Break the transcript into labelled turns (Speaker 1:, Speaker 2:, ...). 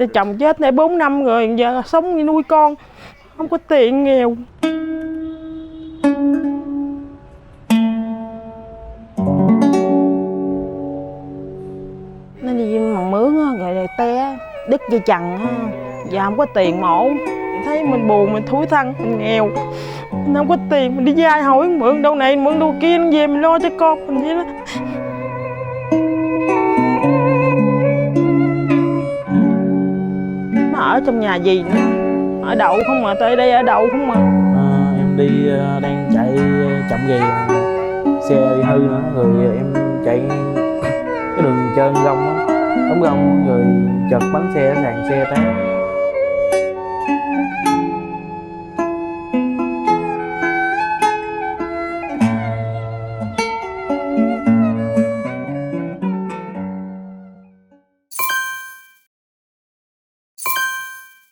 Speaker 1: Chồng chết để 4 năm rồi, giờ sống như nuôi con, không có tiền, nghèo. Nó đi mần mướn á, rồi té đứt dây chằng á, giờ không có tiền mổ. Thấy mình buồn, mình thui thân, mình nghèo, mình không có tiền, mình đi vay hỏi mượn đâu này mượn đâu kia, nó về mình lo cho con mình vậy đó. Nó ở trong nhà gì nữa, ở đậu không mà, tới đây ở đậu không mà.
Speaker 2: Em đi đang chạy chậm ghê, xe đi hư nữa, rồi em chạy cái đường trơn rông á, đóng rông rồi chợt bánh xe sàn xe té.